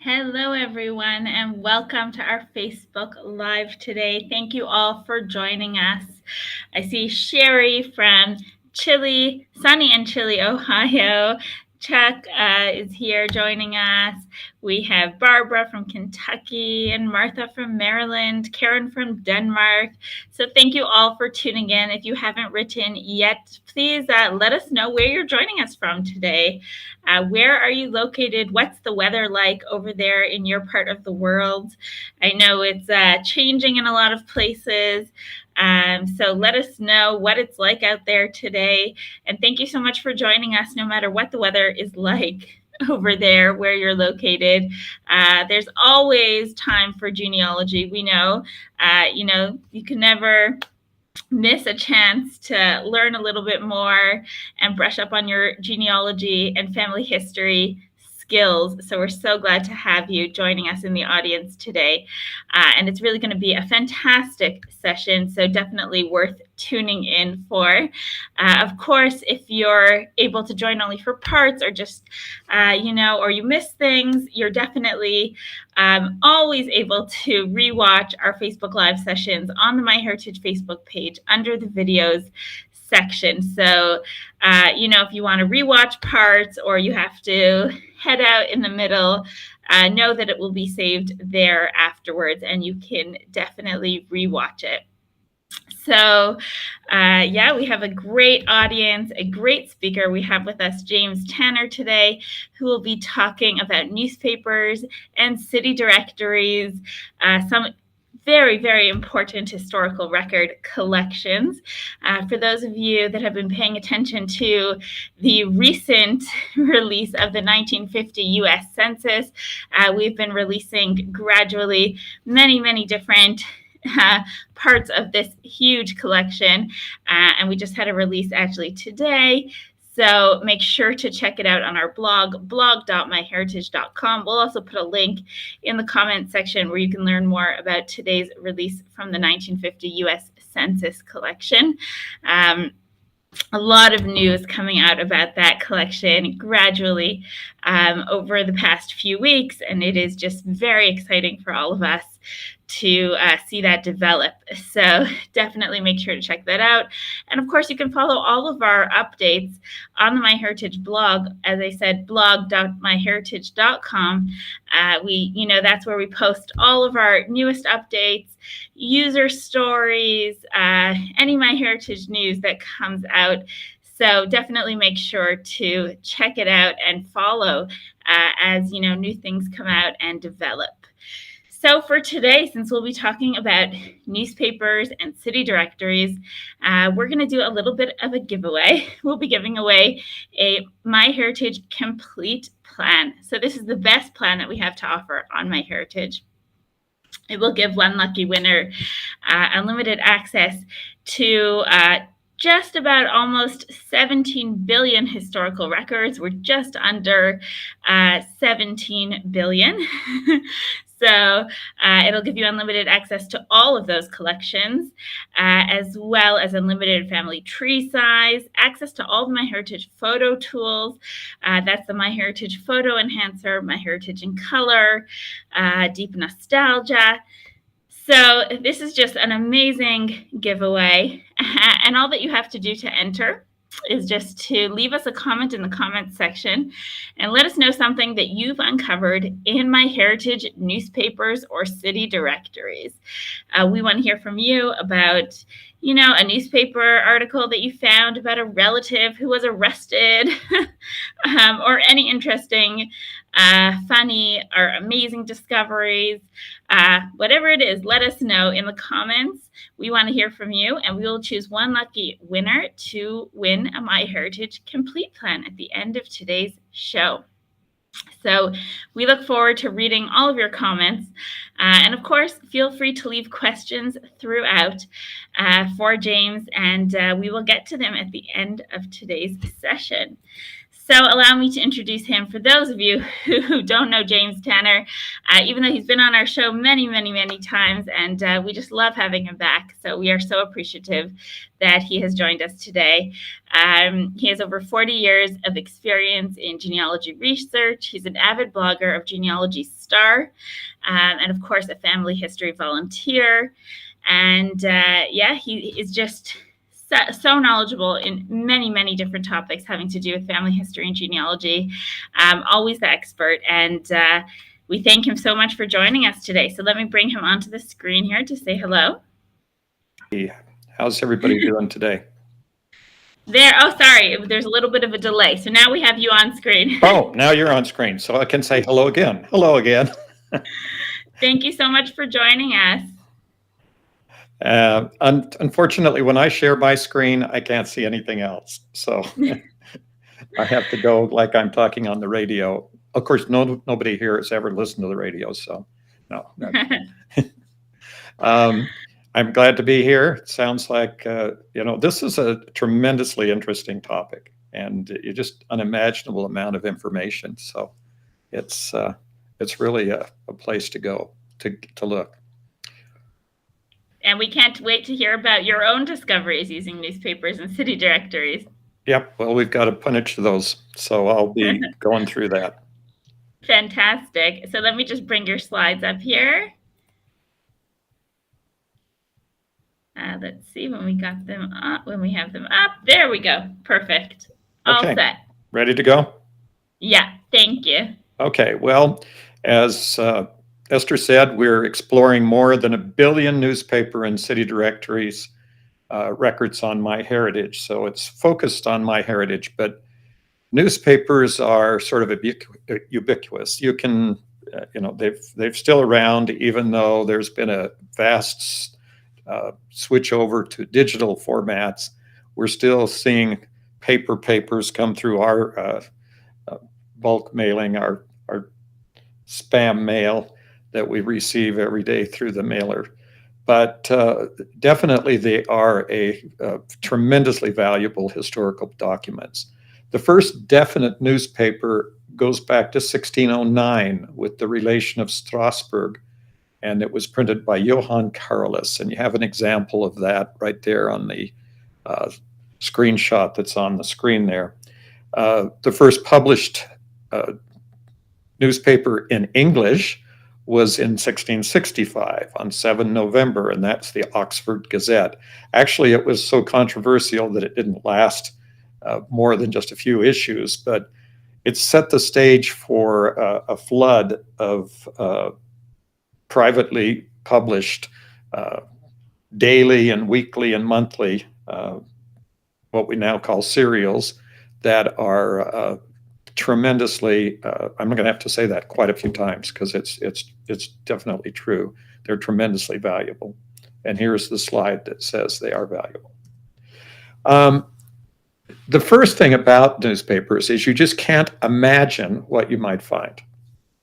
Hello, everyone, and welcome to our Facebook Live today. Thank you all for joining us. I see Sherry from sunny and chilly, Ohio. Chuck is here joining us. We have Barbara from Kentucky and Martha from Maryland, Karen from Denmark. So thank you all for tuning in. If you haven't written yet, please let us know where you're joining us from today. Where are you located? What's the weather like over there in your part of the world? I know it's changing in a lot of places. So let us know what it's like out there today. And thank you so much for joining us, no matter what the weather is like over there where you're located. There's always time for genealogy. We know, you can never miss a chance to learn a little bit more and brush up on your genealogy and family history skills. So we're so glad to have you joining us in the audience today. And it's really going to be a fantastic session, so definitely worth tuning in for. Of course, if you're able to join only for parts or just, or you miss things, you're definitely always able to rewatch our Facebook Live sessions on the MyHeritage Facebook page under the videos section. So, if you want to rewatch parts or you have to head out in the middle, know that it will be saved there afterwards and you can definitely rewatch it. So, we have a great audience, a great speaker. We have with us James Tanner today, who will be talking about newspapers and city directories, some very, very important historical record collections. For those of you that have been paying attention to the recent release of the 1950 U.S. Census, we've been releasing gradually many, many different parts of this huge collection, and we just had a release actually today. So make sure to check it out on our blog, blog.myheritage.com. We'll also put a link in the comment section where you can learn more about today's release from the 1950 U.S. Census collection. A lot of news coming out about that collection gradually over the past few weeks, and it is just very exciting for all of us to see that develop. So definitely make sure to check that out. And of course, you can follow all of our updates on the MyHeritage blog. As I said, blog.myheritage.com. That's where we post all of our newest updates, user stories, any MyHeritage news that comes out. So definitely make sure to check it out and follow as new things come out and develop. So for today, since we'll be talking about newspapers and city directories, we're going to do a little bit of a giveaway. We'll be giving away a MyHeritage complete plan. So this is the best plan that we have to offer on MyHeritage. It will give one lucky winner unlimited access to just about almost 17 billion historical records. We're just under 17 billion. So it'll give you unlimited access to all of those collections, as well as unlimited family tree size, access to all of MyHeritage photo tools. That's the MyHeritage Photo Enhancer, MyHeritage in Color, Deep Nostalgia. So this is just an amazing giveaway. And all that you have to do to enter is just to leave us a comment in the comments section and let us know something that you've uncovered in MyHeritage newspapers or city directories. We want to hear from you about, a newspaper article that you found about a relative who was arrested, or any interesting, funny, or amazing discoveries. Whatever it is, let us know in the comments. We want to hear from you, and we will choose one lucky winner to win a MyHeritage complete plan at the end of today's show. So we look forward to reading all of your comments. And of course, feel free to leave questions throughout for James, and we will get to them at the end of today's session. So allow me to introduce him for those of you who don't know James Tanner, even though he's been on our show many, many, many times, and we just love having him back. So we are so appreciative that he has joined us today. He has over 40 years of experience in genealogy research. He's an avid blogger of Genealogy Star, and of course, a family history volunteer. And he is just so knowledgeable in many, many different topics having to do with family history and genealogy. Always the expert. And we thank him so much for joining us today. So let me bring him onto the screen here to say hello. How's everybody doing today? There. Oh, sorry. There's a little bit of a delay. So now we have you on screen. Oh, now you're on screen. So I can say hello again. Hello again. Thank you so much for joining us. Unfortunately, when I share my screen, I can't see anything else. So I have to go like I'm talking on the radio. Of course, nobody here has ever listened to the radio, so no. I'm glad to be here. It sounds like, this is a tremendously interesting topic, and just unimaginable amount of information. So it's really a place to go to look. And we can't wait to hear about your own discoveries using newspapers and city directories. Yep. Well, we've got a bunch of those, so I'll be going through that. Fantastic. So let me just bring your slides up here. Let's see when we got them up. When we have them up, there we go. Perfect. All set. Ready to go? Yeah. Thank you. Okay. Well, as Esther said, we're exploring more than 1 billion newspaper and city directories records on MyHeritage. So it's focused on MyHeritage, but newspapers are sort of ubiquitous. You can, they've still around, even though there's been a vast switch over to digital formats. We're still seeing papers come through our bulk mailing, our spam mail that we receive every day through the mailer. But definitely they are a tremendously valuable historical documents. The first definite newspaper goes back to 1609 with the relation of Strasbourg, and it was printed by Johann Carolus. And you have an example of that right there on the screenshot that's on the screen there. The first published newspaper in English was in 1665 on 7 November, and that's the Oxford Gazette. Actually, it was so controversial that it didn't last more than just a few issues, but it set the stage for a flood of privately published daily and weekly and monthly, what we now call serials, that are tremendously, I'm going to have to say that quite a few times because it's definitely true. They're tremendously valuable. And here's the slide that says they are valuable. The first thing about newspapers is you just can't imagine what you might find.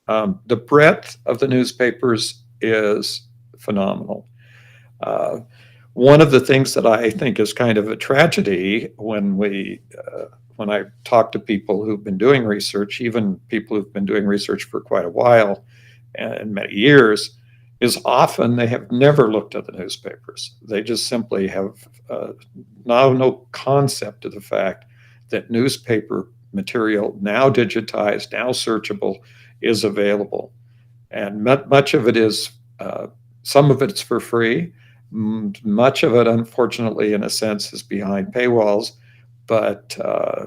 The breadth of the newspapers is phenomenal. One of the things that I think is kind of a tragedy when I talk to people who've been doing research, even people who've been doing research for quite a while and many years, is often they have never looked at the newspapers. They just simply have now no concept of the fact that newspaper material, now digitized, now searchable, is available. And much of it is, some of it's for free. Much of it, unfortunately, in a sense, is behind paywalls, but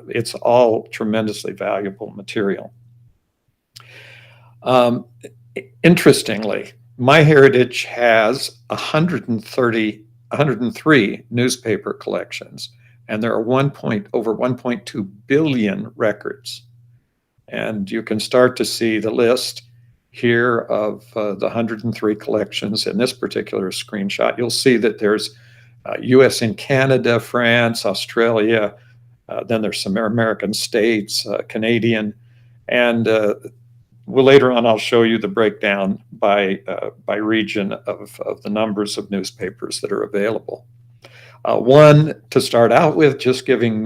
it's all tremendously valuable material. Interestingly, MyHeritage has 103 newspaper collections, and there are over 1.2 billion records. And you can start to see the list here of the 103 collections in this particular screenshot. You'll see that there's US and Canada, France, Australia, then there's some American states, Canadian, and later on I'll show you the breakdown by region of the numbers of newspapers that are available. One, to start out with, just giving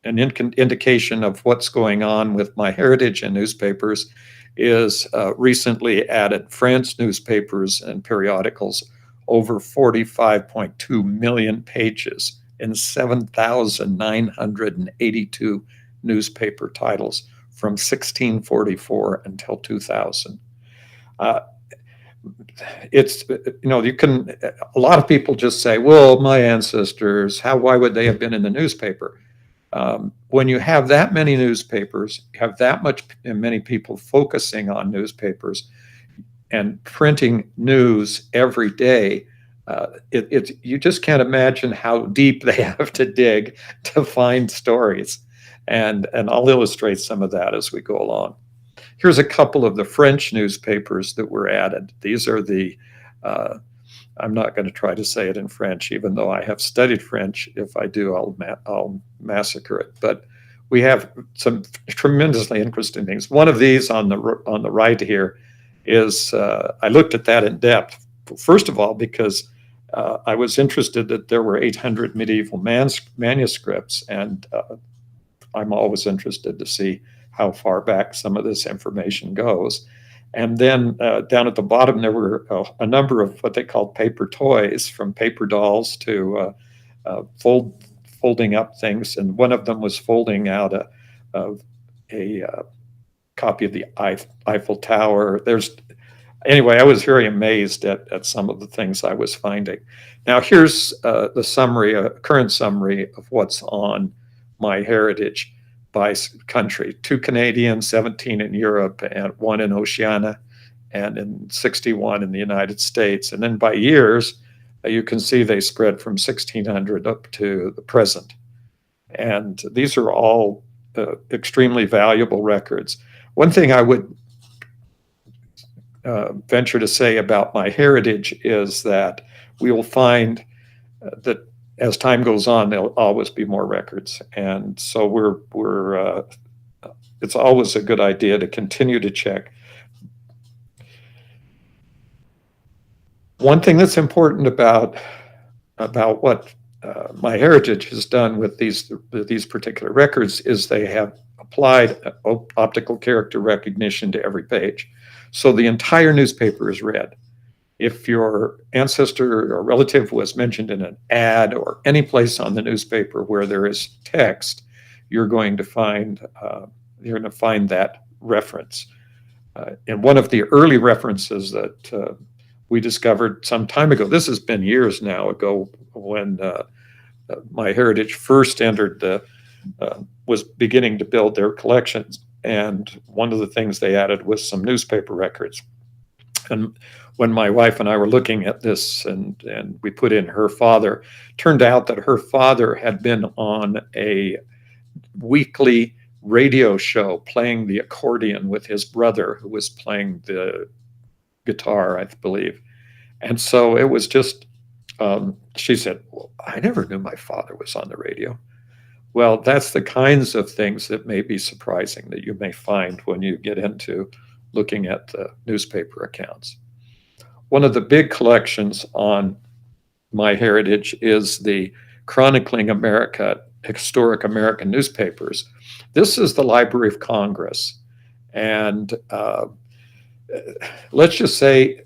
an indication of what's going on with MyHeritage and newspapers is recently added France newspapers and periodicals over 45.2 million pages in 7,982 newspaper titles from 1644 until 2000. It's, you can, a lot of people just say, well, my ancestors, why would they have been in the newspaper? When you have that many newspapers, you have that many people focusing on newspapers and printing news every day, you just can't imagine how deep they have to dig to find stories. And I'll illustrate some of that as we go along. Here's a couple of the French newspapers that were added. These are I'm not going to try to say it in French, even though I have studied French. If I do, I'll massacre it. But we have some tremendously interesting things. One of these on the right here is, I looked at that in depth. First of all, because I was interested that there were 800 medieval manuscripts, and I'm always interested to see how far back some of this information goes. And then down at the bottom, there were a number of what they called paper toys, from paper dolls to folding up things. And one of them was folding out a copy of the Eiffel Tower. Anyway, I was very amazed at some of the things I was finding. Now, here's the summary, a current summary of what's on MyHeritage by country: 2 Canadian, 17 in Europe, and 1 in Oceania, and in 61 in the United States. And then by years, you can see they spread from 1600 up to the present. And these are all extremely valuable records. One thing I would venture to say about MyHeritage is that we will find that as time goes on, there'll always be more records. And so it's always a good idea to continue to check. One thing that's important about what MyHeritage has done with these particular records is they have applied optical character recognition to every page. So the entire newspaper is read. If your ancestor or relative was mentioned in an ad or any place on the newspaper where there is text, you're going to find that reference. And one of the early references that we discovered some time ago, this has been years now ago, when MyHeritage first was beginning to build their collections. And one of the things they added was some newspaper records. And when my wife and I were looking at this, and we put in her father, turned out that her father had been on a weekly radio show playing the accordion with his brother, who was playing the guitar, I believe. And so it was just, she said, well, I never knew my father was on the radio. Well, that's the kinds of things that may be surprising that you may find when you get into looking at the newspaper accounts. One of the big collections on MyHeritage is the Chronicling America, Historic American Newspapers. This is the Library of Congress. And let's just say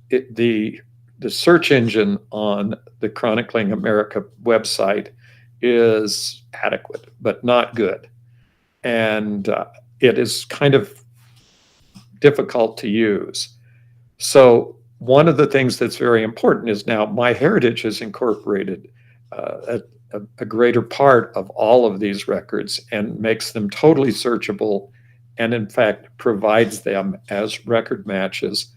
the search engine on the Chronicling America website is adequate, but not good. And it is kind of difficult to use. So one of the things that's very important is now MyHeritage has incorporated a greater part of all of these records and makes them totally searchable, and in fact provides them as record matches.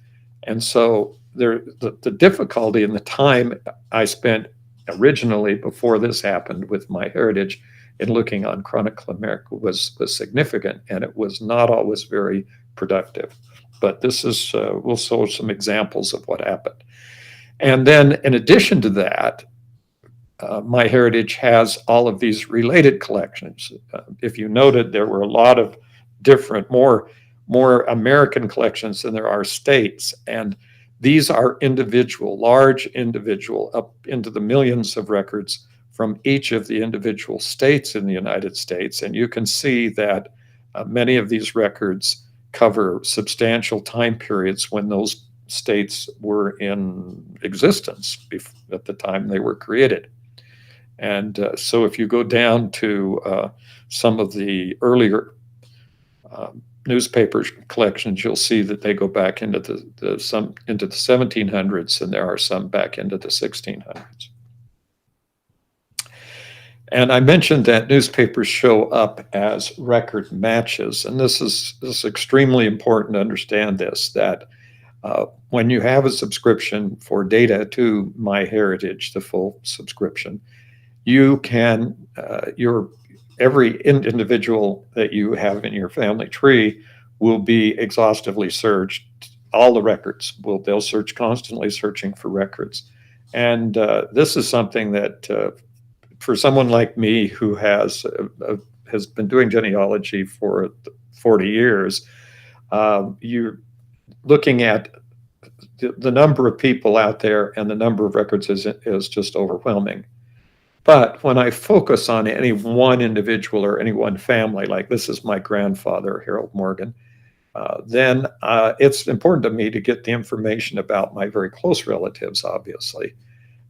And so the difficulty and the time I spent originally before this happened with MyHeritage in looking on Chronicle America was significant, and it was not always very productive. But this is, we'll show some examples of what happened. And then in addition to that, MyHeritage has all of these related collections. If you noted, there were a lot of different, more American collections than there are states. And these are large individual, up into the millions of records from each of the individual states in the United States. And you can see that many of these records cover substantial time periods when those states were in existence at the time they were created. And so if you go down to some of the earlier newspaper collections, you'll see that they go back into the 1700s, and there are some back into the 1600s. And I mentioned that newspapers show up as record matches, and this is extremely important to understand this, that when you have a subscription for data to MyHeritage, the full subscription, you can, every individual that you have in your family tree will be exhaustively searched. All the records they'll search, constantly searching for records. And this is something that for someone like me who has been doing genealogy for 40 years, you're looking at the number of people out there, and the number of records is just overwhelming. But when I focus on any one individual or any one family, like this is my grandfather, Harold Morgan, then it's important to me to get the information about my very close relatives, obviously.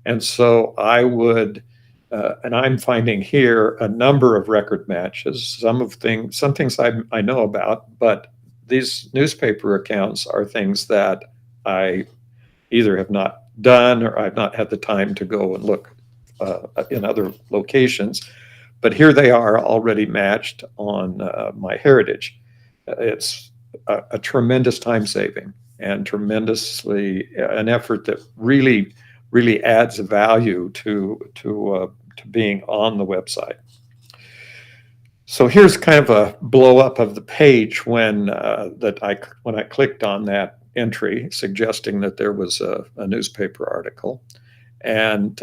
And so I would, and I'm finding here a number of record matches. Some things I know about, but these newspaper accounts are things that I either have not done or I've not had the time to go and look in other locations. But here they are already matched on MyHeritage. It's a tremendous time saving and tremendously an effort that really adds value to being on the website. So here's kind of a blow up of the page when I clicked on that entry suggesting that there was a newspaper article. And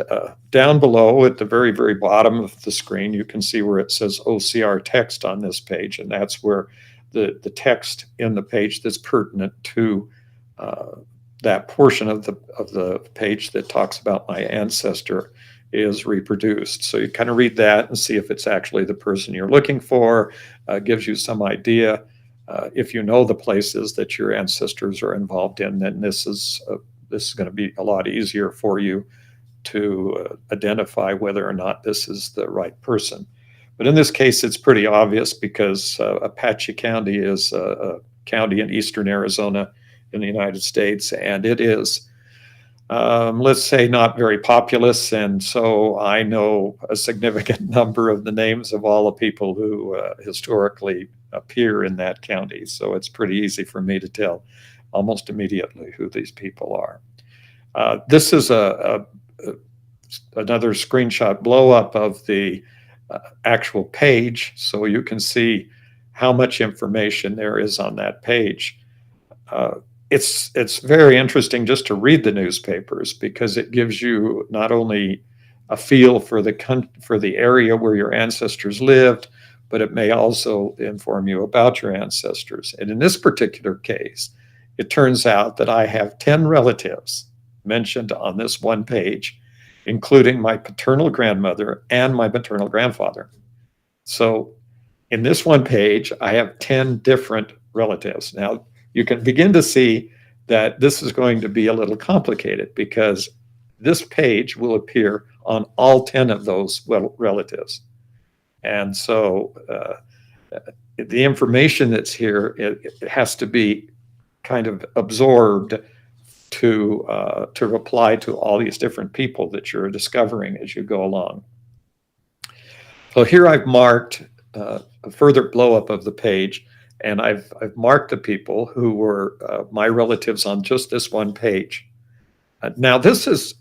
down below at the very bottom of the screen, you can see where it says OCR text on this page. And that's where the text in the page that's pertinent to that portion of the page that talks about my ancestor is reproduced. So you kind of read that and see if it's actually the person you're looking for. Gives you some idea. If you know the places that your ancestors are involved in, then this is going to be a lot easier for you to identify whether or not this is the right person. But in this case, it's pretty obvious because Apache County is a county in eastern Arizona in the United States, and it is, let's say, not very populous. And so I know a significant number of the names of all the people who historically appear in that county. So it's pretty easy for me to tell almost immediately who these people are. This is another screenshot blow up of the actual page, so you can see how much information there is on that page. It's very interesting just to read the newspapers because it gives you not only a feel for the area where your ancestors lived, but it may also inform you about your ancestors. And in this particular case, it turns out that I have 10 relatives mentioned on this one page, including my paternal grandmother and my maternal grandfather. So in this one page, I have 10 different relatives. Now, you can begin to see that this is going to be a little complicated because this page will appear on all 10 of those relatives. And so the information that's here, it has to be kind of absorbed to reply to all these different people that you're discovering as you go along. So here I've marked a further blow up of the page, and I've marked the people who were my relatives on just this one page. Now this is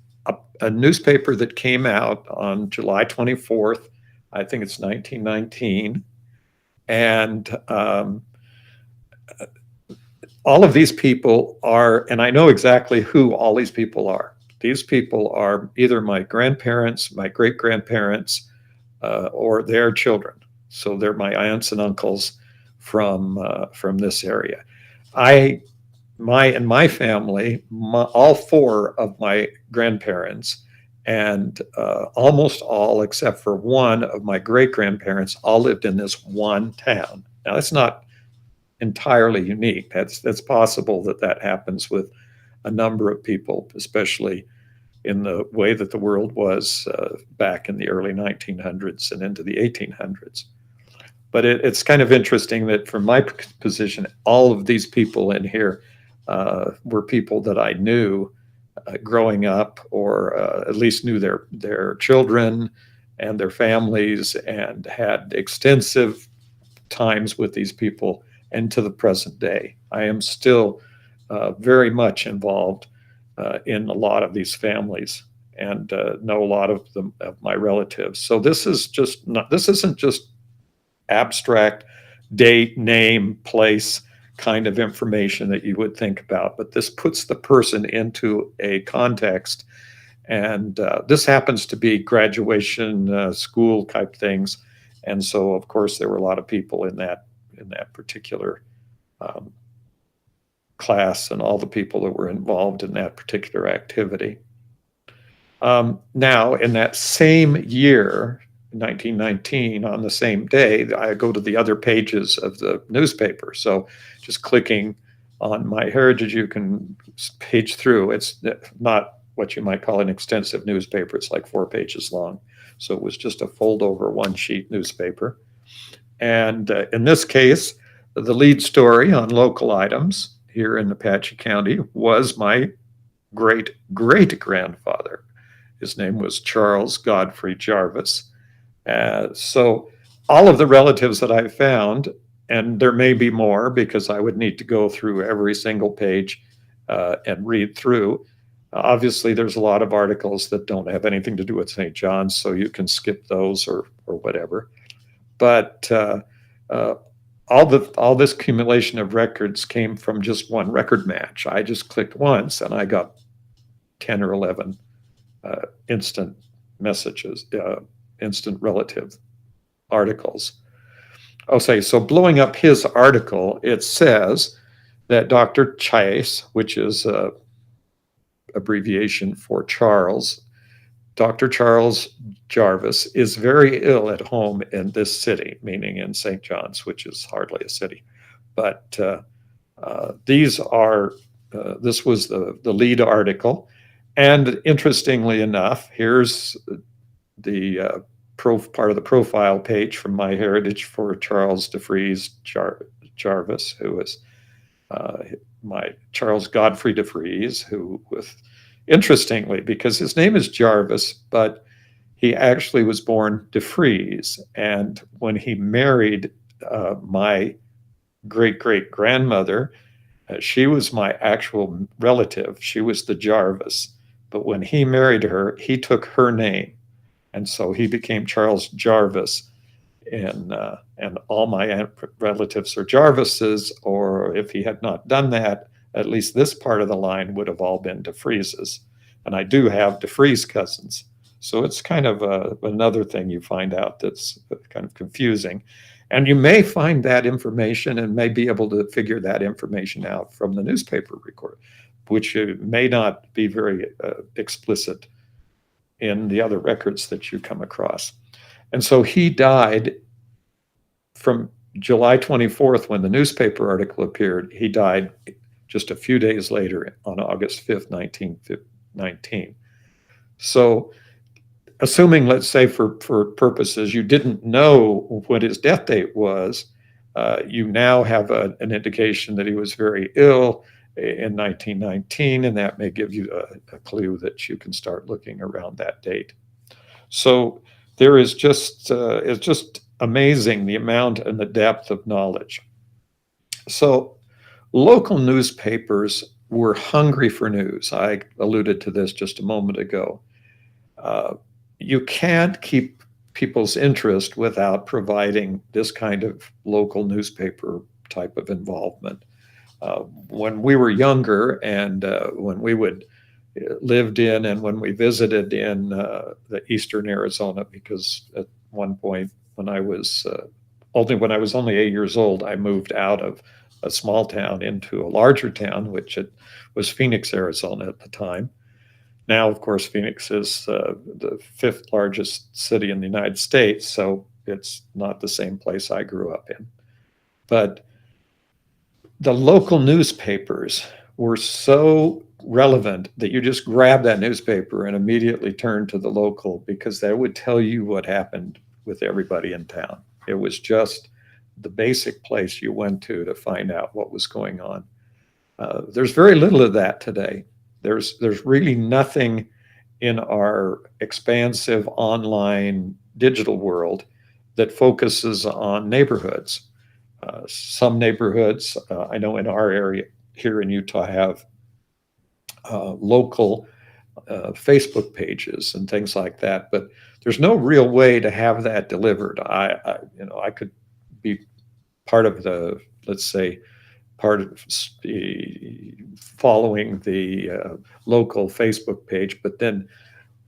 a newspaper that came out on July 24th, I think it's 1919, and all of these people are, and I know exactly who all these people are. These people are either my grandparents, my great-grandparents, or their children. So they're my aunts and uncles from this area. In my family, all four of my grandparents And almost all, except for one of my great-grandparents, all lived in this one town. Now, that's not entirely unique. That's possible that that happens with a number of people, especially in the way that the world was back in the early 1900s and into the 1800s. But it's kind of interesting that from my position, all of these people in here were people that I knew growing up, or at least knew their children and their families, and had extensive times with these people. And to the present day, I am still very much involved in a lot of these families, and know a lot of them, of my relatives. So this isn't just abstract date, name, place kind of information that you would think about, but this puts the person into a context. And this happens to be graduation school type things. And so, of course, there were a lot of people in that particular um, class, and all the people that were involved in that particular activity. Now, in that same year, 1919, on the same day, I go to the other pages of the newspaper. So just clicking on MyHeritage, you can page through. It's not what you might call an extensive newspaper. It's like 4 pages long. So it was just a fold over one sheet newspaper. And in this case, the lead story on local items here in Apache County was my great great grandfather. His name was Charles Godfrey Jarvis. So all of the relatives that I found, and there may be more because I would need to go through every single page and read through. Obviously, there's a lot of articles that don't have anything to do with St. John's, so you can skip those or whatever. But all this accumulation of records came from just one record match. I just clicked once, and I got 10 or 11 instant messages, instant relative articles. Okay, so blowing up his article, it says that Dr. Chase, which is a abbreviation for Charles, Dr. Charles Jarvis, is very ill at home in this city, meaning in St. John's, which is hardly a city. But this was the lead article. And interestingly enough, here's the part of the profile page from MyHeritage for Charles DeFries Jarvis, who was my Charles Godfrey DeFries, who was, interestingly, because his name is Jarvis, but he actually was born DeFries. And when he married my great-great-grandmother, she was my actual relative. She was the Jarvis. But when he married her, he took her name. And so he became Charles Jarvis. And all my relatives are Jarvises, or if he had not done that, at least this part of the line would have all been DeFrieses. And I do have DeFries cousins. So it's kind of another thing you find out that's kind of confusing. And you may find that information and may be able to figure that information out from the newspaper record, which may not be very explicit in the other records that you come across. And so he died from July 24th, when the newspaper article appeared. He died just a few days later on August 5th, 1919. So assuming, let's say for purposes, you didn't know what his death date was, you now have an indication that he was very ill in 1919, and that may give you a clue that you can start looking around that date. So there is it's just amazing the amount and the depth of knowledge. So local newspapers were hungry for news. I alluded to this just a moment ago. You can't keep people's interest without providing this kind of local newspaper type of involvement. When we were younger, and when we lived in, and when we visited in the eastern Arizona, because at one point when I was only 8 years old, I moved out of a small town into a larger town, which it was Phoenix, Arizona at the time. Now, of course, Phoenix is the fifth largest city in the United States, so it's not the same place I grew up in. But the local newspapers were so relevant that you just grab that newspaper and immediately turn to the local because that would tell you what happened with everybody in town. It was just the basic place you went to find out what was going on. There's very little of that today. There's really nothing in our expansive online digital world that focuses on neighborhoods. Some neighborhoods, I know in our area here in Utah, have local Facebook pages and things like that, but there's no real way to have that delivered. I could be part of the, let's say, part of the following the local Facebook page, but then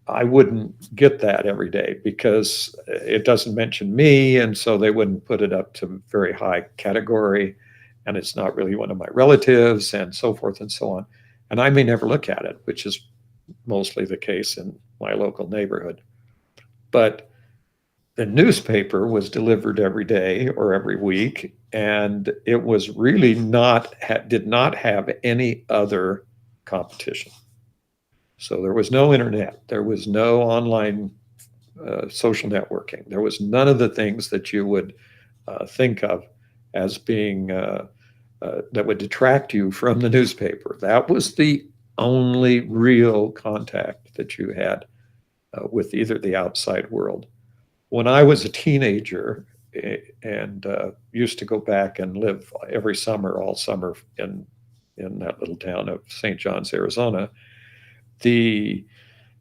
I wouldn't get that every day because it doesn't mention me, and so they wouldn't put it up to very high category, and it's not really one of my relatives, and so forth and so on. And I may never look at it, which is mostly the case in my local neighborhood. But the newspaper was delivered every day or every week, and it was really did not have any other competition. So there was no internet, there was no online social networking, there was none of the things that you would think of as being that would detract you from the newspaper. That was the only real contact that you had with either the outside world. When I was a teenager and used to go back and live every summer, all summer in that little town of St. John's, Arizona, the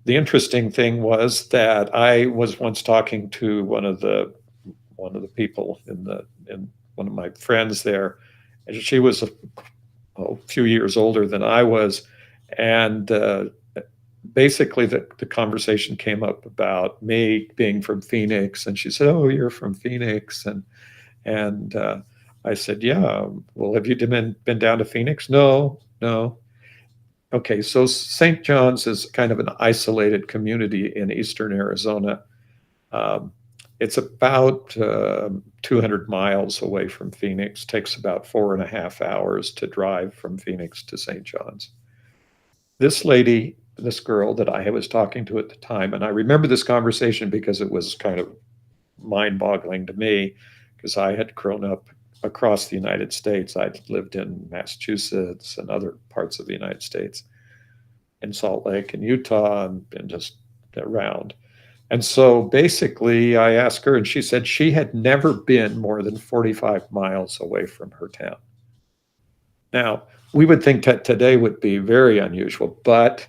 the interesting thing was that I was once talking to one of the people in one of my friends there, and she was a few years older than I was, and basically the conversation came up about me being from Phoenix, and she said, "Oh, you're from Phoenix," and I said, "Yeah. Well, have you been down to Phoenix?" "No, no." Okay, so St. John's is kind of an isolated community in eastern Arizona. Um, it's about 200 miles away from Phoenix. Takes about 4.5 hours to drive from Phoenix to St. John's. This lady, this girl that I was talking to at the time, and I remember this conversation because it was kind of mind-boggling to me because I had grown up across the United States. I'd lived in Massachusetts and other parts of the United States, in Salt Lake and Utah, and just around. And so basically, I asked her, and she said she had never been more than 45 miles away from her town. Now, we would think that today would be very unusual, but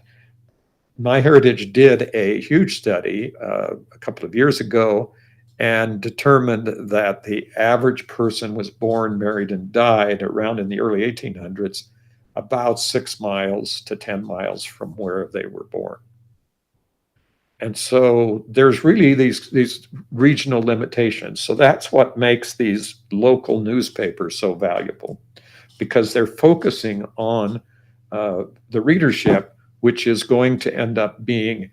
MyHeritage did a huge study a couple of years ago and determined that the average person was born, married, and died around in the early 1800s, about 6 miles to 10 miles from where they were born. And so there's really these regional limitations. So that's what makes these local newspapers so valuable, because they're focusing on the readership, which is going to end up being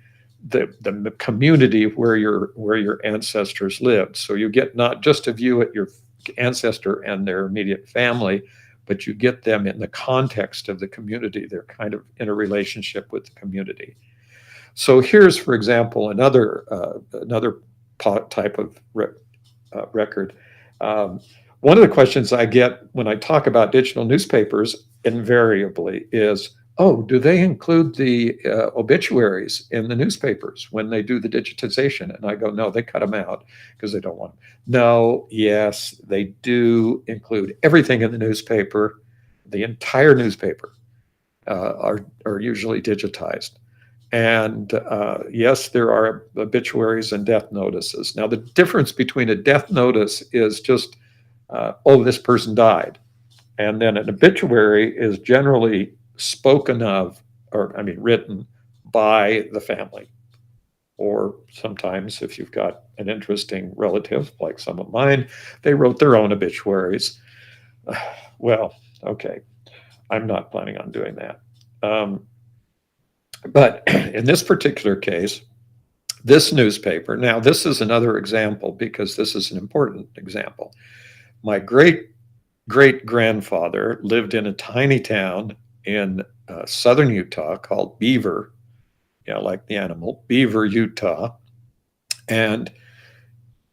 the community where your ancestors lived. So you get not just a view at your ancestor and their immediate family, but you get them in the context of the community. They're kind of in a relationship with the community. So here's, for example, another type of record. One of the questions I get when I talk about digital newspapers invariably is, "Oh, do they include the obituaries in the newspapers when they do the digitization?" And I go, "No, they cut them out because they don't want them." No, yes, they do include everything in the newspaper. The entire newspaper are usually digitized. And yes, there are obituaries and death notices. Now, the difference between a death notice is just, oh, this person died. And then an obituary is generally spoken of, or I mean, written by the family. Or sometimes, if you've got an interesting relative, like some of mine, they wrote their own obituaries. Well, okay, I'm not planning on doing that. But in this particular case, this newspaper, now this is another example because this is an important example. My great grandfather lived in a tiny town in southern Utah called Beaver, like the animal, Beaver, Utah. And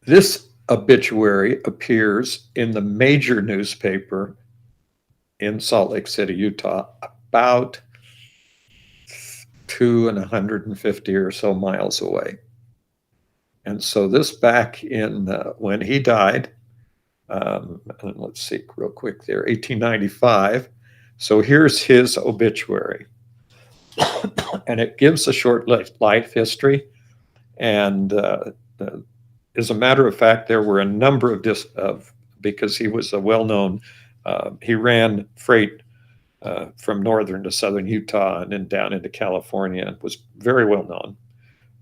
this obituary appears in the major newspaper in Salt Lake City, Utah, about 250 or so miles away. And so this back in when he died, and let's see real quick there, 1895. So here's his obituary. And it gives a short life history. And as a matter of fact, there were a number of because he was a well-known, he ran freight from northern to southern Utah and then down into California, and was very well known.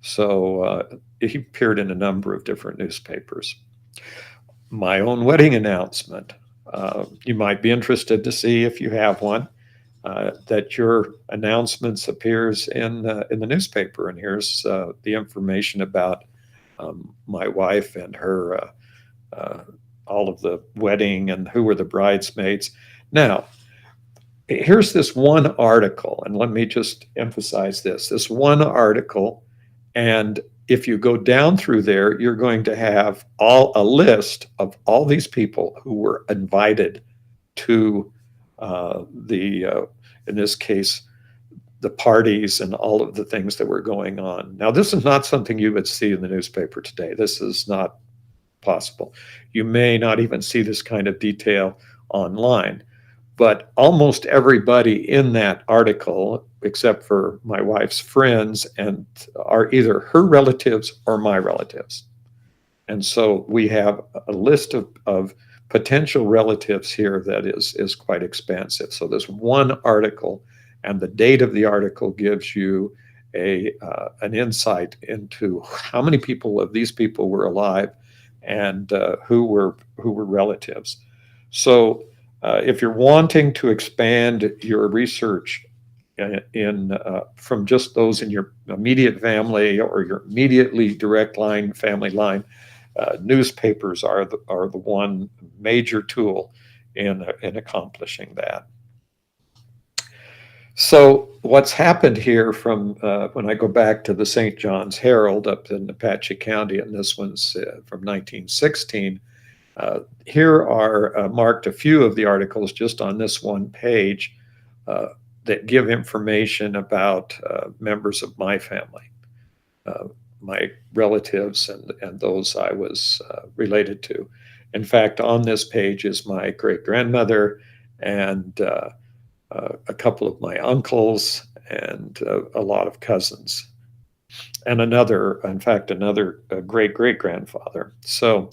So he appeared in a number of different newspapers. My own wedding announcement. You might be interested to see, if you have one, that your announcements appears in the newspaper. And here's the information about my wife and her, all of the wedding and who were the bridesmaids. Now, here's this one article, and let me just emphasize this one article. And if you go down through there, you're going to have a list of all these people who were invited to in this case, the parties and all of the things that were going on. Now, this is not something you would see in the newspaper today. This is not possible. You may not even see this kind of detail online. But almost everybody in that article, except for my wife's friends, and are either her relatives or my relatives. And so we have a list of potential relatives here that is quite expansive. So this one article, and the date of the article gives you an insight into how many people of these people were alive and who were relatives. So if you're wanting to expand your research from just those in your immediate family or your immediately direct line family line, newspapers are the one major tool in accomplishing that. So what's happened here from when I go back to the St. John's Herald up in Apache County, and this one's from 1916. Here are marked a few of the articles just on this one page that give information about members of my family, my relatives, and those I was related to. In fact, on this page is my great-grandmother and a couple of my uncles and a lot of cousins, and another great-great-grandfather. So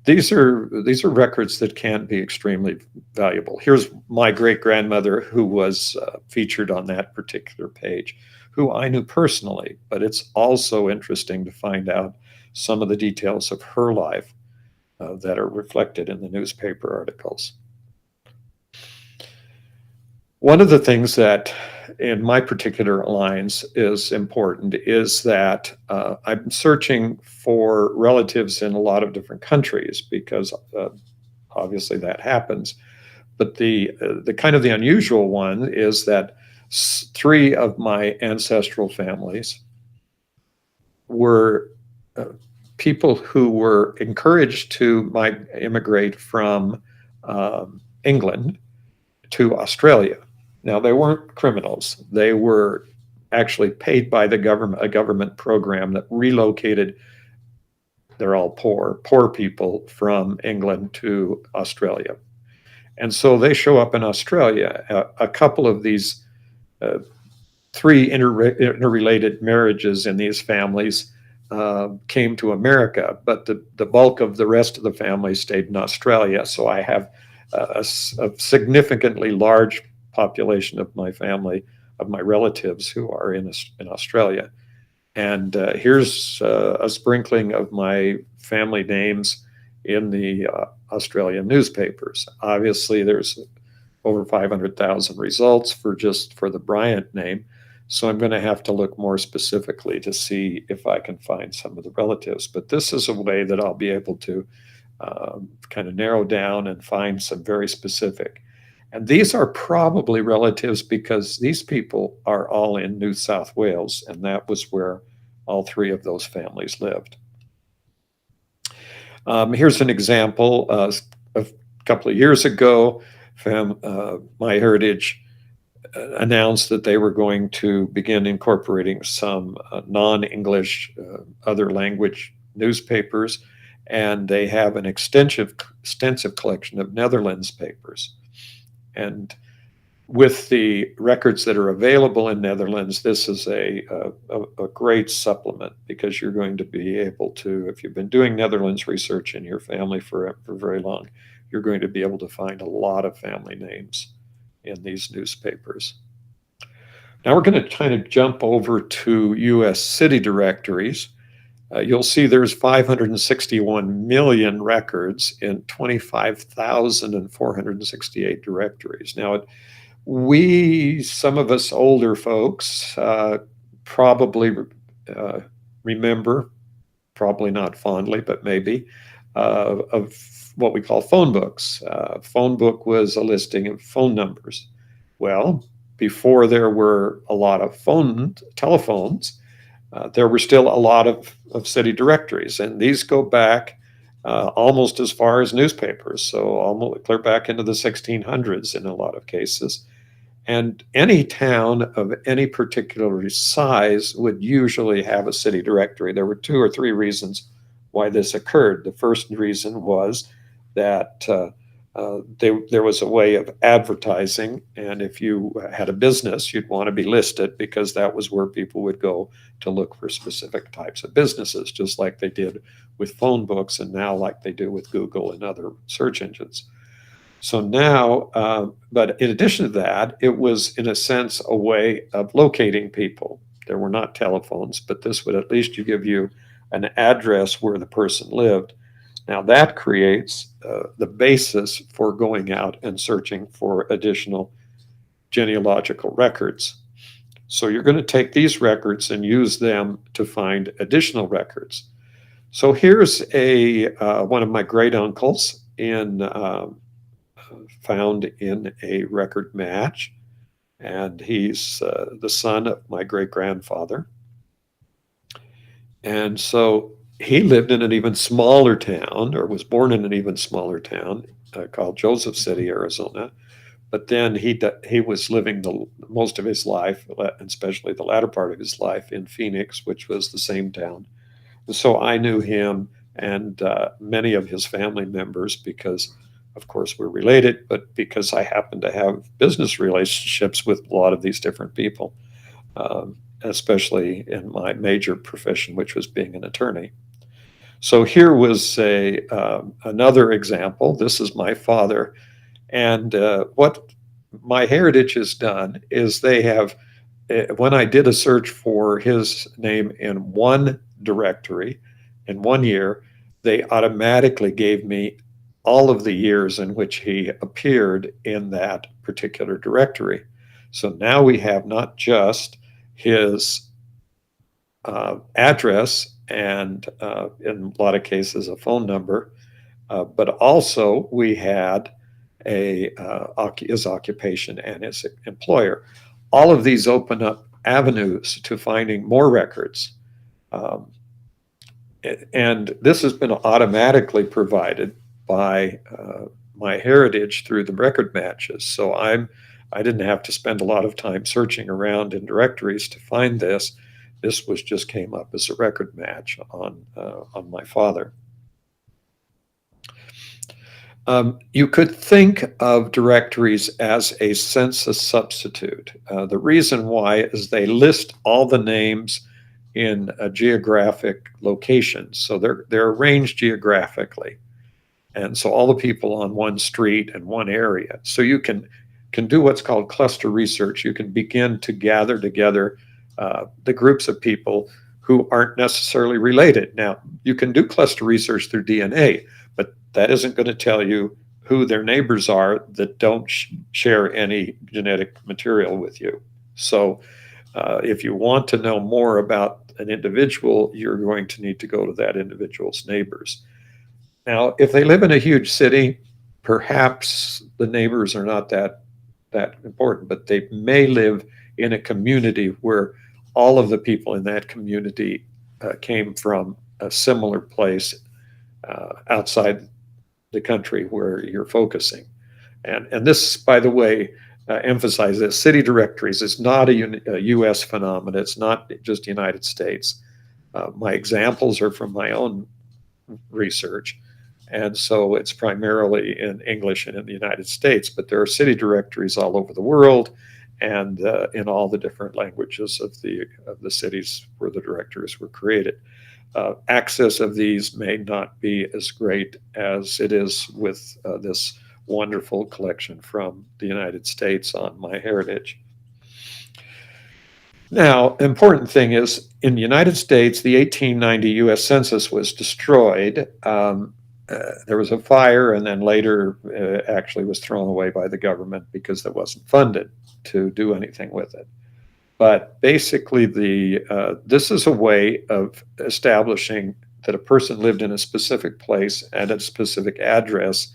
these are records that can be extremely valuable. Here's my great-grandmother, who was featured on that particular page, who I knew personally, but it's also interesting to find out some of the details of her life that are reflected in the newspaper articles. One of the things that in my particular lines is important is that I'm searching for relatives in a lot of different countries because obviously that happens. But the kind of the unusual one is that 3 of my ancestral families were people who were encouraged to immigrate from England to Australia. Now, they weren't criminals. They were actually paid by the government, a government program that relocated, they're all poor people from England to Australia. And so they show up in Australia. A couple of these 3 interrelated marriages in these families came to America, but the bulk of the rest of the family stayed in Australia. So I have a significantly large population of my family, of my relatives who are in Australia. And here's a sprinkling of my family names in the Australian newspapers. Obviously, there's over 500,000 results for the Bryant name, So I'm going to have to look more specifically to see if I can find some of the relatives. But this is a way that I'll be able to kind of narrow down and find some very specific. And these are probably relatives because these people are all in New South Wales, and that was where all three of those families lived. Here's an example. A couple of years ago, MyHeritage announced that they were going to begin incorporating some non-English, other language newspapers, and they have an extensive collection of Netherlands papers. And with the records that are available in Netherlands, this is a great supplement because you're going to be able to, if you've been doing Netherlands research in your family for very long, you're going to be able to find a lot of family names in these newspapers. Now we're going to kind of jump over to U.S. city directories. You'll see there's 561 million records in 25,468 directories. Now, some of us older folks, probably remember, probably not fondly, but maybe, of what we call phone books. Phone book was a listing of phone numbers. Well, before there were a lot of telephones, there were still a lot of city directories, and these go back almost as far as newspapers, so almost clear back into the 1600s in a lot of cases. And any town of any particular size would usually have a city directory. There were 2 or 3 reasons why this occurred. The first reason was that there was a way of advertising, and if you had a business, you'd want to be listed because that was where people would go to look for specific types of businesses, just like they did with phone books and now like they do with Google and other search engines. So now, but in addition to that, it was in a sense a way of locating people. There were not telephones, but this would at least give you an address where the person lived. Now that creates the basis for going out and searching for additional genealogical records. So you're going to take these records and use them to find additional records. So here's one of my great uncles found in a record match, and he's the son of my great grandfather. And so he lived in an even smaller town, or was born in an even smaller town called Joseph City, Arizona. But then he was living most of his life, especially the latter part of his life, in Phoenix, which was the same town. And so I knew him and many of his family members because, of course, we're related, but because I happen to have business relationships with a lot of these different people, especially in my major profession, which was being an attorney. So here was another example. This is my father. And what MyHeritage has done is they have, when I did a search for his name in one directory in 1 year, they automatically gave me all of the years in which he appeared in that particular directory. So now we have not just his address and in a lot of cases a phone number, but also we had his occupation and his employer. All of these open up avenues to finding more records. And this has been automatically provided by MyHeritage through the record matches. So I didn't have to spend a lot of time searching around in directories to find this. This just came up as a record match on my father. You could think of directories as a census substitute. The reason why is they list all the names in a geographic location. So they're arranged geographically. And so all the people on one street and one area. So you can do what's called cluster research. You can begin to gather together the groups of people who aren't necessarily related. Now, you can do cluster research through DNA, but that isn't going to tell you who their neighbors are that don't share any genetic material with you. So If you want to know more about an individual, you're going to need to go to that individual's neighbors. Now, if they live in a huge city, perhaps the neighbors are not that important, but they may live in a community where all of the people in that community came from a similar place outside the country where you're focusing. And this, by the way, emphasize this: city directories is not a U.S. phenomenon. It's not just United States. My examples are from my own research, and so it's primarily in English and in the United States, but there are city directories all over the world and in all the different languages of the cities where the directories were created. Access of these may not be as great as it is with this wonderful collection from the United States on MyHeritage. Now, important thing is, in the United States, the 1890 U.S. Census was destroyed. There was a fire, and then later actually was thrown away by the government because it wasn't funded to do anything with it. But basically, this is a way of establishing that a person lived in a specific place at a specific address.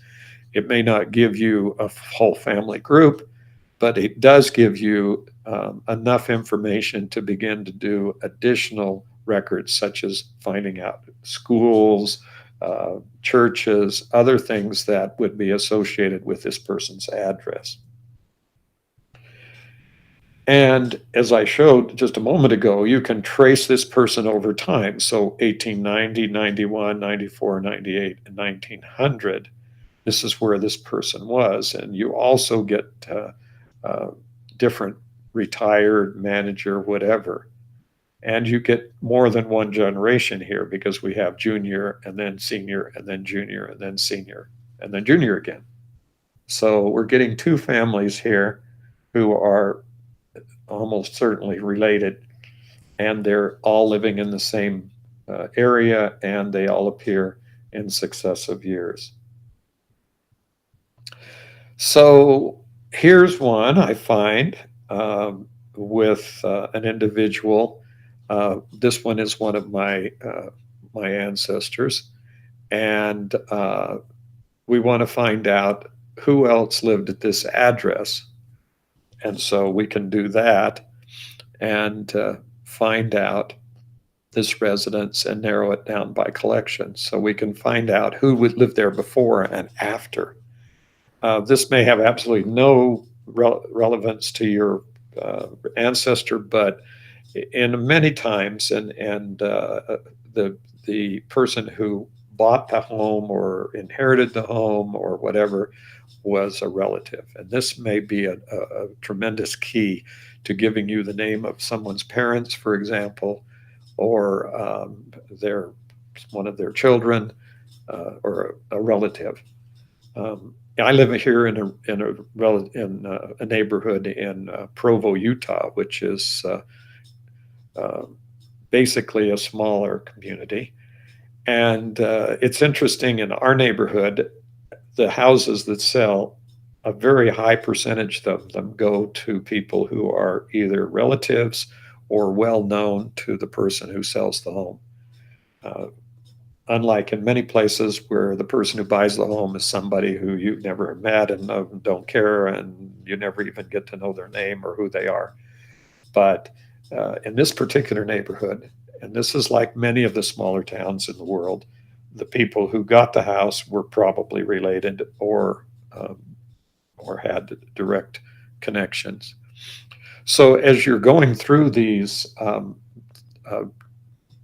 It may not give you a whole family group, but it does give you enough information to begin to do additional records, such as finding out schools, churches, other things that would be associated with this person's address. And as I showed just a moment ago, you can trace this person over time. So 1890, 91, 94, 98, and 1900, this is where this person was. And you also get different retired, manager, whatever. And you get more than one generation here because we have junior and then senior and then junior and then senior and then junior again. So we're getting two families here who are almost certainly related, and they're all living in the same area, and they all appear in successive years. So here's one I find with an individual. This one is one of my ancestors, and we want to find out who else lived at this address. And so we can do that and find out this residence and narrow it down by collection. So we can find out who would live there before and after. This may have absolutely no relevance to your ancestor, but in many times, and the person who bought the home or inherited the home or whatever was a relative. And this may be a tremendous key to giving you the name of someone's parents, for example, or one of their children, or a relative. I live here in a neighborhood in Provo, Utah, which is basically a smaller community. And it's interesting, in our neighborhood, the houses that sell, a very high percentage of them go to people who are either relatives or well known to the person who sells the home. Unlike in many places where the person who buys the home is somebody who you've never met and don't care, and you never even get to know their name or who they are. But in this particular neighborhood, and this is like many of the smaller towns in the world, the people who got the house were probably related or had direct connections. So as you're going through these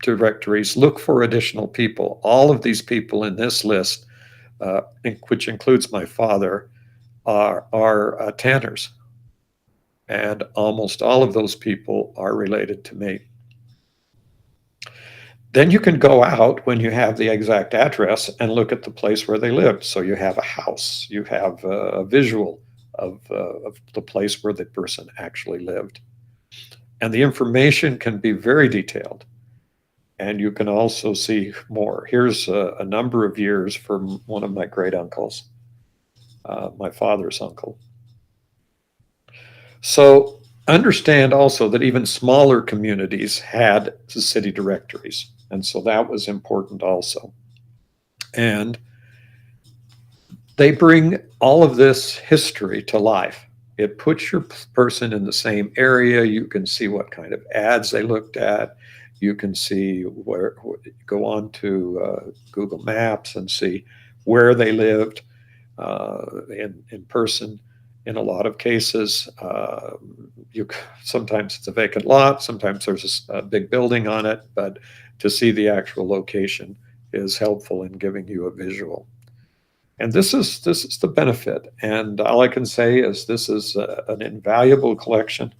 directories, look for additional people. All of these people in this list, which includes my father, are tanners. And almost all of those people are related to me. Then you can go out when you have the exact address and look at the place where they lived. So you have a house, you have a visual of the place where the person actually lived. And the information can be very detailed. And you can also see more. Here's a number of years from one of my great uncles, my father's uncle. So understand also that even smaller communities had city directories. And so that was important also. And they bring all of this history to life. It puts your person in the same area. You can see what kind of ads they looked at. You can see where, go on to Google Maps and see where they lived in person. In a lot of cases, you sometimes it's a vacant lot, sometimes there's a big building on it, but to see the actual location is helpful in giving you a visual. And this is the benefit. And all I can say is this is an invaluable collection.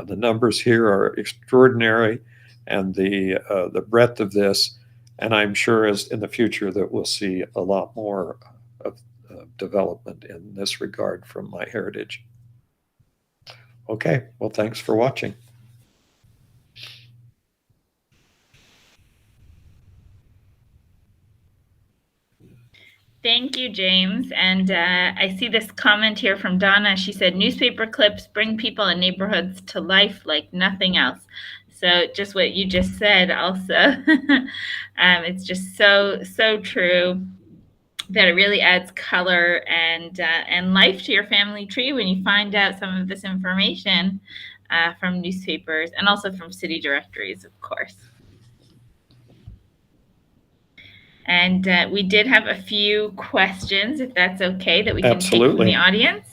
The numbers here are extraordinary, and the breadth of this. And I'm sure as in the future that we'll see a lot more of development in this regard from MyHeritage. Okay, well, thanks for watching. Thank you, James. And I see this comment here from Donna. She said, newspaper clips bring people and neighborhoods to life like nothing else. So just what you just said also. It's just so true that it really adds color and life to your family tree when you find out some of this information from newspapers and also from city directories, of course. And we did have a few questions, if that's okay, that we can take from the audience.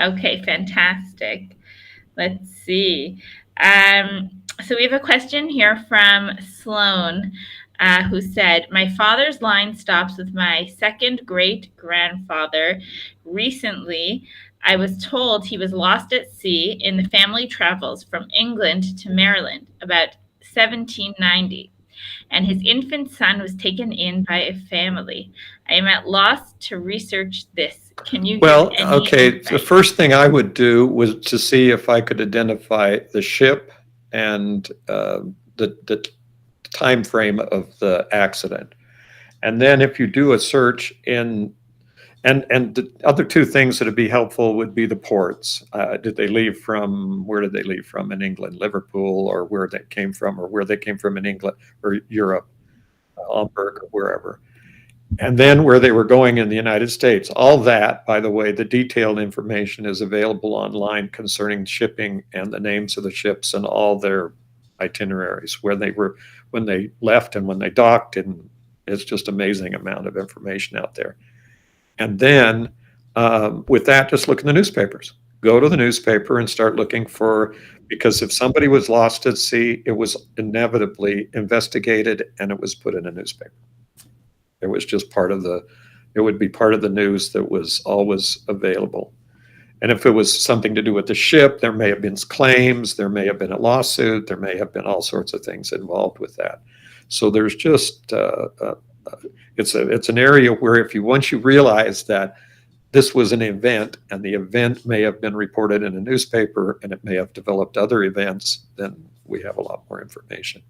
Okay, fantastic. Let's see. So we have a question here from Sloan, who said, my father's line stops with my second great grandfather. Recently, I was told he was lost at sea in the family travels from England to Maryland about 1790. And his infant son was taken in by a family. I am at loss to research this. Can you give any insight? The first thing I would do was to see if I could identify the ship and the time frame of the accident. And then if you do a search in and the other two things that would be helpful would be the ports. Where did they leave from in England, Liverpool, or where they came from, or where they came from in England or Europe, Hamburg, or wherever. And then where they were going in the United States. All that, by the way, the detailed information is available online concerning shipping and the names of the ships and all their itineraries, where they were when they left and when they docked, and it's just amazing amount of information out there. And then with that, just look in the newspapers. Go to the newspaper and start looking for, because if somebody was lost at sea, it was inevitably investigated and it was put in a newspaper. It was just it would be part of the news that was always available. And if it was something to do with the ship, there may have been claims, there may have been a lawsuit, there may have been all sorts of things involved with that. So there's just, it's an area where once you realize that this was an event and the event may have been reported in a newspaper and it may have developed other events, then we have a lot more information.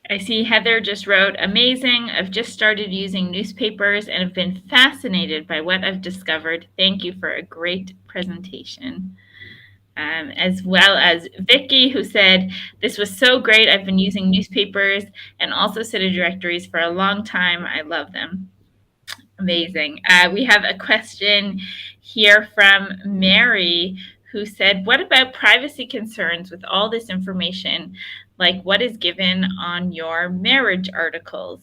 I see Heather just wrote, amazing. I've just started using newspapers and have been fascinated by what I've discovered. Thank you for a great presentation. As well as Vicky, who said, this was so great. I've been using newspapers and also city directories for a long time. I love them. Amazing. We have a question here from Mary, who said, what about privacy concerns with all this information, like what is given on your marriage articles?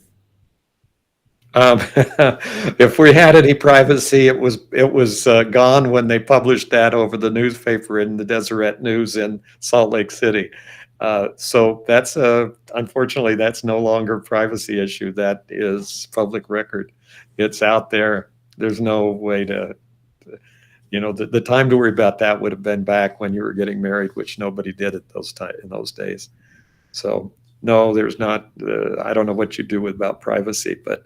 If we had any privacy, it was gone when they published that over the newspaper in the Deseret News in Salt Lake City. So that's unfortunately that's no longer a privacy issue. That is public record. It's out there. There's no way to, the time to worry about that would have been back when you were getting married, which nobody did in those days. So no, there's not. I don't know what you do about privacy, but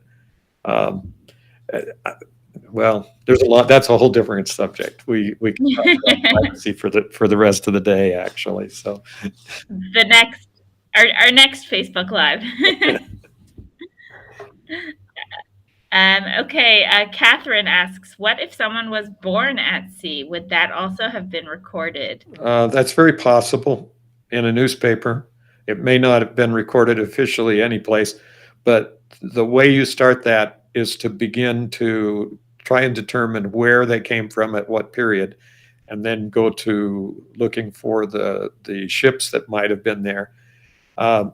well, there's a lot. That's a whole different subject. We can talk about privacy for the rest of the day, actually. So our next Facebook Live. Okay, Catherine asks, what if someone was born at sea? Would that also have been recorded? That's very possible in a newspaper. It may not have been recorded officially anyplace, but the way you start that is to begin to try and determine where they came from at what period, and then go to looking for the ships that might have been there.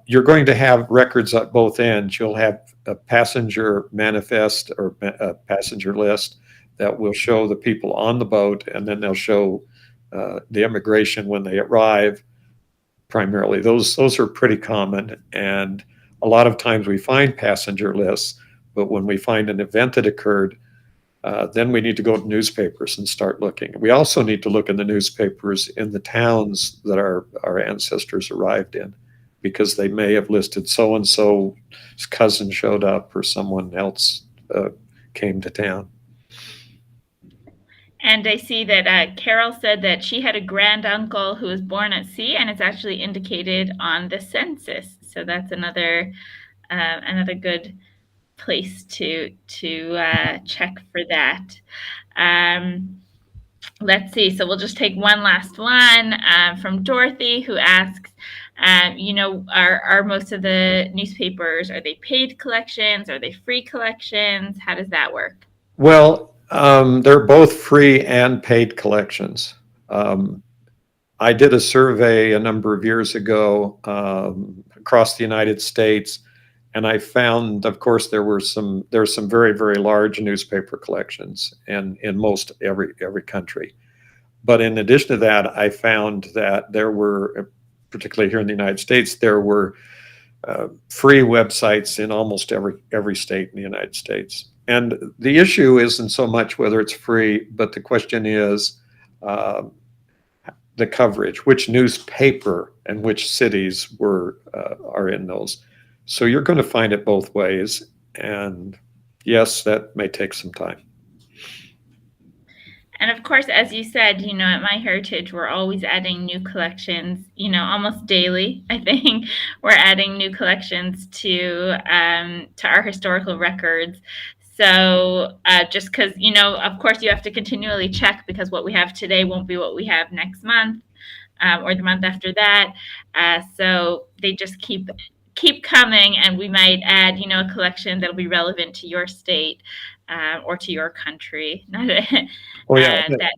You're going to have records at both ends. You'll have a passenger manifest or a passenger list that will show the people on the boat, and then they'll show the immigration when they arrive. Primarily, those are pretty common, and a lot of times we find passenger lists. But when we find an event that occurred, then we need to go to newspapers and start looking. We also need to look in the newspapers in the towns that our ancestors arrived in, because they may have listed so and so's cousin showed up or someone else came to town. And I see that Carol said that she had a grand uncle who was born at sea, and it's actually indicated on the census. So that's another good place to check for that. Um, let's see. So we'll just take one last one from Dorothy, who asks, are most of the newspapers, are they paid collections? Are they free collections? How does that work? Well, they're both free and paid collections. Um, I did a survey a number of years ago across the United States, and I found, of course, there's some very very large newspaper collections in most every country. But in addition to that, I found that there were, particularly here in the United States, there were free websites in almost every state in the United States. And the issue isn't so much whether it's free, but the question is uh, the coverage, which newspaper and which cities are in those. So you're going to find it both ways, and yes, that may take some time. And of course, as you said, at MyHeritage, we're always adding new collections, almost daily. I think we're adding new collections to our historical records. So just because, of course, you have to continually check, because what we have today won't be what we have next month, or the month after that. So they just keep coming, and we might add, a collection that'll be relevant to your state or to your country. Not Oh yeah, that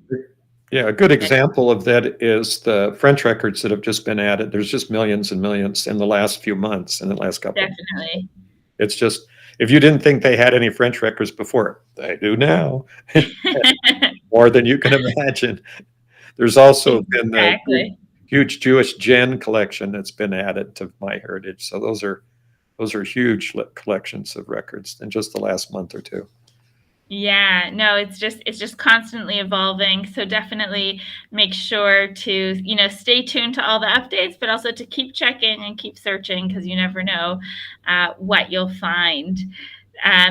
yeah. A good that example of that is the French records that have just been added. There's just millions and millions in the last few months, in the last couple of months. definitely. It's just, if you didn't think they had any French records before, they do now, more than you can imagine. There's also been a Exactly. huge Jewish gen collection that's been added to MyHeritage. So those are huge collections of records in just the last month or two. Yeah, no, it's just constantly evolving. So definitely make sure to, stay tuned to all the updates, but also to keep checking and keep searching, because you never know what you'll find.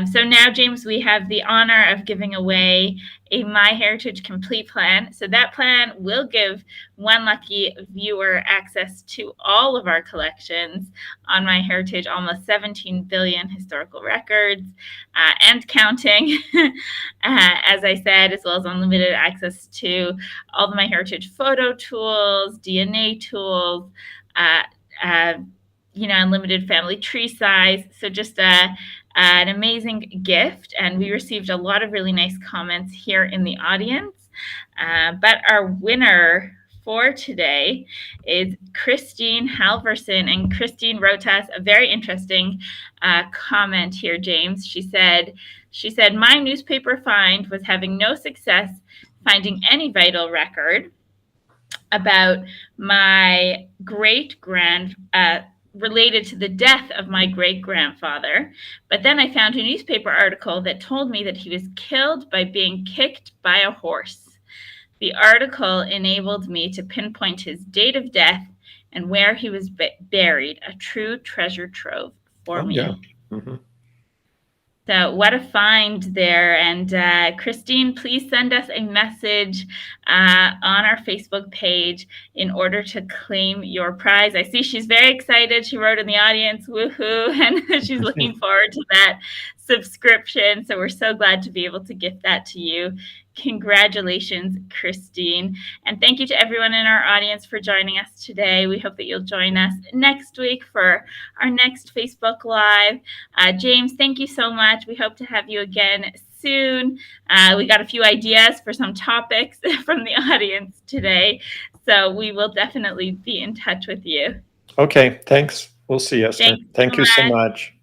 So now, James, we have the honor of giving away a MyHeritage Complete plan. So that plan will give one lucky viewer access to all of our collections on MyHeritage, almost 17 billion historical records and counting. As I said, as well as unlimited access to all the MyHeritage photo tools, DNA tools, uh, uh, unlimited family tree size. So just an amazing gift. And we received a lot of really nice comments here in the audience. But our winner for today is Christine Halverson. And Christine wrote us a very interesting comment here, James. She said, my newspaper find was having no success finding any vital record about my related to the death of my great grandfather. But then I found a newspaper article that told me that he was killed by being kicked by a horse. The article enabled me to pinpoint his date of death and where he was buried, a true treasure trove for Oh yeah. me. Hmm. So, what a find there. And Christine, please send us a message on our Facebook page in order to claim your prize. I see she's very excited. She wrote in the audience, woohoo, and she's looking forward to that subscription. So, we're so glad to be able to gift that to you. Congratulations, Christine. And thank you to everyone in our audience for joining us today. We hope that you'll join us next week for our next Facebook Live. James, thank you so much. We hope to have you again soon. We got a few ideas for some topics from the audience today. So we will definitely be in touch with you. Okay, thanks. We'll see, Esther. Thanks so Thank you so much. much.